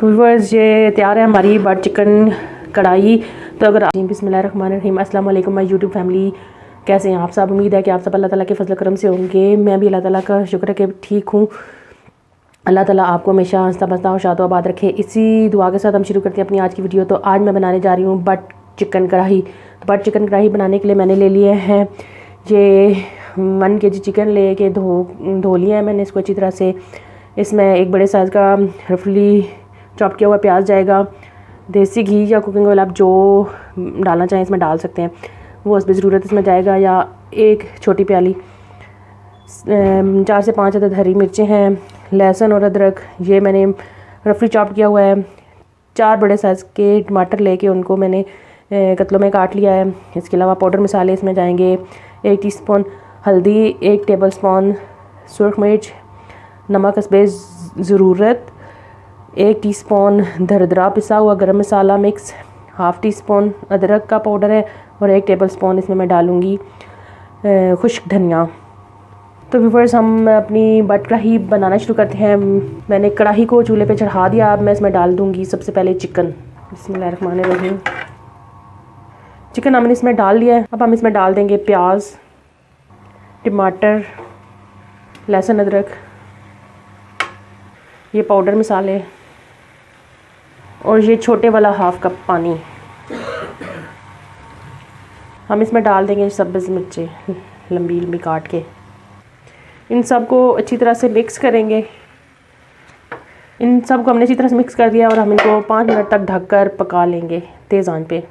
तो व्यूअर्स ये तैयार है हमारी बटर चिकन कढ़ाई। तो अगर बिस्मिल्लाहिर्रहमानिर्रहीम, अस्सलाम वालेकुम माय यूट्यूब फैमिली। कैसे हैं आप सब? उम्मीद है कि आप सब अल्लाह ताला के फजल करम से होंगे। मैं भी अल्लाह ताला का शुक्र है कि ठीक हूँ। अल्लाह ताला आपको हमेशा हंसता बसता और शादो आबाद रखे। इसी दुआ के साथ हम शुरू करते हैं अपनी आज की वीडियो। तो आज मैं बनाने जा रही हूँ बटर चिकन कढ़ाई। तो बटर चिकन कढ़ाई बनाने के लिए मैंने ले लिए हैं ये 1 kg चिकन ले के धो लिया है मैंने इसको अच्छी तरह से। इसमें एक बड़े साइज़ का रफली चॉप किया हुआ प्याज जाएगा, देसी घी या कुकिंग ऑयल आप जो डालना चाहें इसमें डाल सकते हैं, वो उस पर ज़रूरत इसमें जाएगा। या एक छोटी प्याली 4 से 5 अदद हरी मिर्चें हैं, लहसुन और अदरक ये मैंने रफली चॉप किया हुआ है। 4 बड़े साइज़ के टमाटर लेके उनको मैंने कतलों में काट लिया है। इसके अलावा पाउडर मसाले इसमें जाएंगे 1 टीस्पून हल्दी, 1 टेबलस्पून सुरख मिर्च, नमक हस्बे ज़रूरत, 1 टीस्पून दरदरा पिसा हुआ गरम मसाला मिक्स, 1/2 टीस्पून अदरक का पाउडर है और 1 टेबलस्पून इसमें मैं डालूँगी खुश्क धनिया। तो व्यूअर्स हम अपनी बटर कढ़ाई बनाना शुरू करते हैं। मैंने कढ़ाई को चूल्हे पे चढ़ा दिया। अब मैं इसमें डाल दूँगी सबसे पहले चिकन। बिस्मिल्लाहिर्रहमानिर्रहीम। चिकन हमने इसमें डाल दिया है। अब हम इसमें डाल देंगे प्याज, टमाटर, लहसुन, अदरक, ये पाउडर मसाले और ये छोटे वाला 1/2 कप पानी। हम इसमें डाल देंगे सब्ज़ मिर्चें लंबी लंबी काट के। इन सब को अच्छी तरह से मिक्स करेंगे। इन सब को हमने अच्छी तरह से मिक्स कर दिया और हम इनको 5 मिनट तक ढककर पका लेंगे तेज़ आंच पे।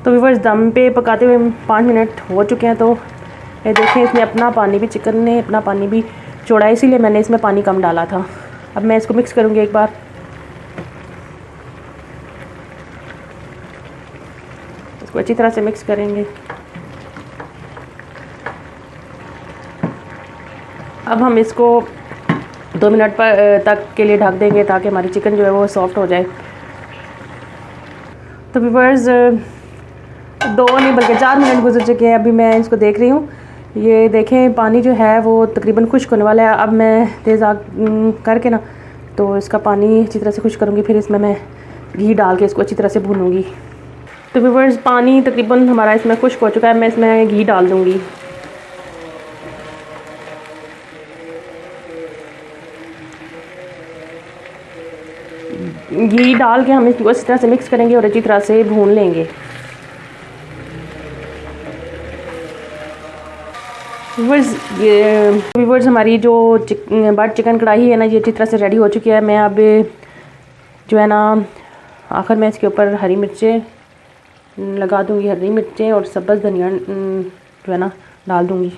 तो व्यूअर्स दम पे पकाते हुए 5 मिनट हो चुके हैं। तो ये देखें इसने अपना पानी भी, चिकन ने अपना पानी भी छोड़ा, इसीलिए मैंने इसमें पानी कम डाला था। अब मैं इसको मिक्स करूँगी एक बार। इसको अच्छी तरह से मिक्स करेंगे। अब हम इसको 2 मिनट तक के लिए ढक देंगे ताकि हमारी चिकन जो है वो सॉफ्ट हो जाए। तो व्यूअर्स 2 नहीं बल्कि 4 मिनट गुजर चुके हैं। अभी मैं इसको देख रही हूँ, ये देखें पानी जो है वो तकरीबन खुश्क होने वाला है। अब मैं तेज़ आग करके ना तो इसका पानी अच्छी तरह से खुश्क करूँगी, फिर इसमें मैं घी डाल के इसको अच्छी तरह से भूनूँगी। तो व्यूअर्स पानी तकरीबन हमारा इसमें खुश्क हो चुका है। मैं इसमें घी डाल दूँगी। घी डाल के हम इसको अच्छी तरह से मिक्स करेंगे और अच्छी तरह से भून लेंगे। व्यूअर्स हमारी जो बटर चिकन कढ़ाई है ना, ये अच्छी तरह से रेडी हो चुकी है। मैं अब जो है ना आखिर में इसके ऊपर हरी मिर्चें लगा दूंगी, हरी मिर्चें और सब्ज़ धनिया जो है ना डाल दूंगी।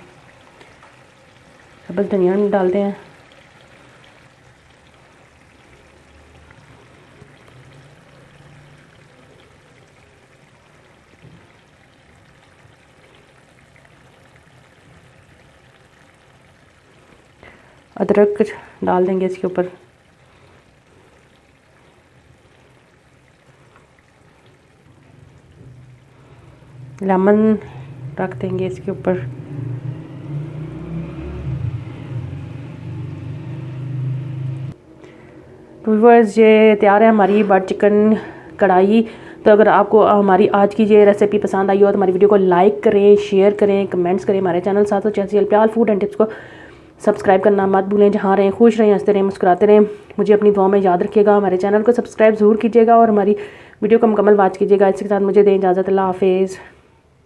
सब्ज़ धनिया डालते हैं। अदरक डाल देंगे इसके ऊपर। लेमन रख देंगे इसके ऊपर। तो व्यूअर्स ये तैयार है हमारी बटर चिकन कढ़ाई। तो अगर आपको हमारी आज की ये रेसिपी पसंद आई हो तो हमारी वीडियो को लाइक करें, शेयर करें, कमेंट्स करें। हमारे चैनल साथ चैनल प्याल फूड एंड टिप्स को सब्सक्राइब करना मत भूलें। जहाँ रहें खुश रहें, हंसते रहें, मुस्कुराते रहें। मुझे अपनी दुआ में याद रखिएगा। हमारे चैनल को सब्सक्राइब ज़रूर कीजिएगा और हमारी वीडियो को मुकम्मल वॉच कीजिएगा। इसके साथ मुझे दें इजाज़त। अल्लाह हाफिज़।